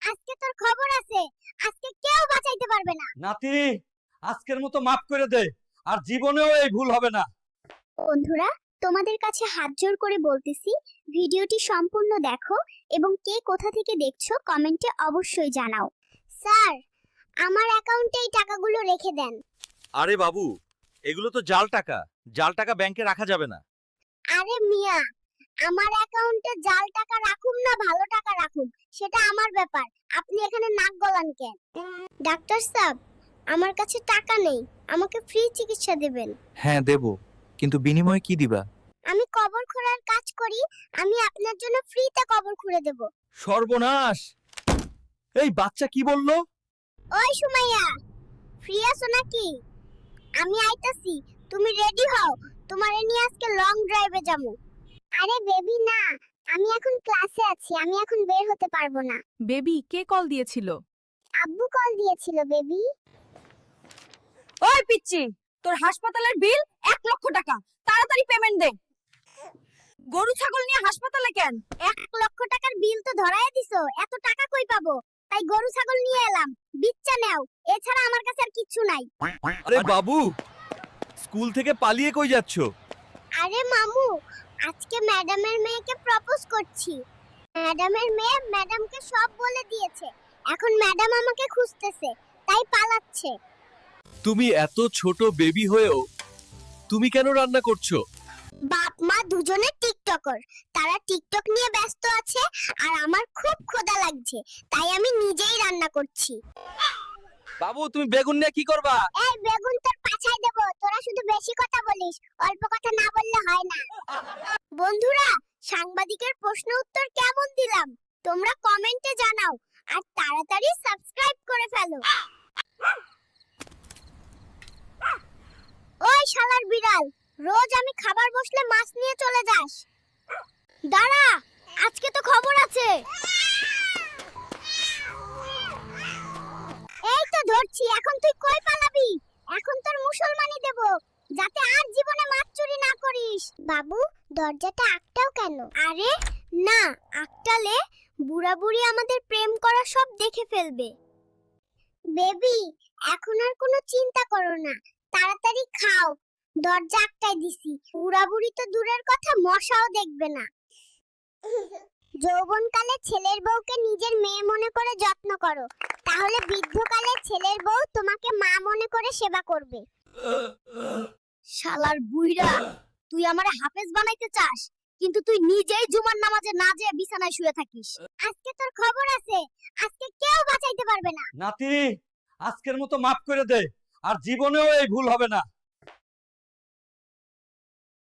আজকে তোর খবর আছে। আজকে কেউ বাঁচাইতে পারবে না। নাতি, আজকের মতো মাফ করে দে, আর জীবনেও এই ভুল হবে না। বন্ধুরা, তোমাদের কাছে হাত জোড় করে বলতেছি, ভিডিওটি সম্পূর্ণ দেখো এবং কে কোথা থেকে দেখছো কমেন্টে অবশ্যই জানাও। স্যার, আমার অ্যাকাউন্টে এই টাকাগুলো রেখে দেন। আরে বাবু, এগুলো তো জাল টাকা। জাল টাকা ব্যাংকে রাখা যাবে না। আরে মিয়া, আমার অ্যাকাউন্টে জাল টাকা রাখুম না ভালো টাকা রাখুম সেটা আমার ব্যাপার। আপনি এখানে নাক গলান কেন? ডাক্তার সাহেব, আমার কাছে টাকা নেই, আমাকে ফ্রি চিকিৎসা দেবেন। হ্যাঁ দেব, কিন্তু বিনিময়ে কি দিবা? আমি কবর খোঁড়ার কাজ করি, আমি আপনার জন্য ফ্রিতে কবর খুঁড়ে দেব। সর্বনাশ! এই বাচ্চা কি বললো? ওই সুমাইয়া, ফ্রি আছো নাকি? আমি আইতাছি, তুমি রেডি হও, তোমারে নিয়ে আজকে লং ড্রাইভে যাবো। আরে বেবি না, আমি এখন ক্লাসে আছি, আমি এখন বের হতে পারবো না। বেবি, কে কল দিয়েছিল? আব্বু কল দিয়েছিল বেবি। ওই পিচ্চি, তোর হাসপাতালের বিল 1 লক্ষ টাকা, তাড়াতাড়ি পেমেন্ট দে। গরু ছাগল নিয়ে হাসপাতালে কেন? 1 লক্ষ টাকার বিল তো ধরায় দিছো, এত টাকা কই পাবো? তাই গরু ছাগল নিয়ে এলাম, বিচ্চা নাও, এছাড়া আমার কাছে আর কিচ্ছু নাই। আরে বাবু, স্কুল থেকে পালিয়ে কই যাচ্ছ? আরে মামু, আজকে ম্যাডামের মেয়েকে প্রপোজ করছি। ম্যাডামের মেয়ে ম্যাডামকে সব বলে দিয়েছে, এখন ম্যাডাম আমাকে খুঁজতেছে, তাই পালাচ্ছে। তুমি এত ছোট বেবি হয়েও তুমি কেন রান্না করছো? বাপ মা দুজনে টিকটকার, তারা টিকটক নিয়ে ব্যস্ত আছে, আর আমার খুব ক্ষুধা লাগছে, তাই আমি নিজেই রান্না করছি। বাবু, তুমি বেগুন নিয়ে কি করবা? এই বেগুন তোর পাছায় দেব, তোরা শুধু বেশি কথা বলিস, অল্প কথা না বললে হয় না। বন্ধুরা, সাংবাদিকের প্রশ্ন উত্তর কেমন দিলাম তোমরা কমেন্টে জানাও, আর তাড়াতাড়ি সাবস্ক্রাইব করে ফেলো। ওই শালার বিড়াল, রোজ আমি খাবার বসলে মাছ নিয়ে চলে যাস। দাঁড়া, আজকে তো খবর আছে। এই তো ধরছি, এখন তুই কই পালাবি? এখন তোর মুসলমানি দেব, যাতে আর জীবনে মাছ চুরি না করিস। বাবু, দরজাটা আটকাও কেন? আরে না, আটকালে বুড়া বুড়ি আমাদের প্রেম করা সব দেখে ফেলবে। বেবি, এখন আর কোনো চিন্তা করো না, তাড়াতাড়ি খাও, দরজা আটকাই দিছি। বুড়া বুড়ি তো দূরের কথা, মশাও দেখবে না। যৌবনকালে ছেলের বউকে নিজের মেয়ে মনে করে যত্ন করো, তাহলে বৃদ্ধকালে ছেলের বউ তোমাকে মা মনে করে সেবা করবে। শালার বুইড়া, তুই আমারে হাফেজ বানাইতে চাস, কিন্তু তুই নিজেই জুমার নামাজে না যেয়ে বিছানায় শুয়ে থাকিস। আজকে তোর খবর আছে, আজকে কেউ বাঁচাইতে পারবে না। নাতি, আজকের মতো মাফ করে দে, আর জীবনেও এই ভুল হবে না।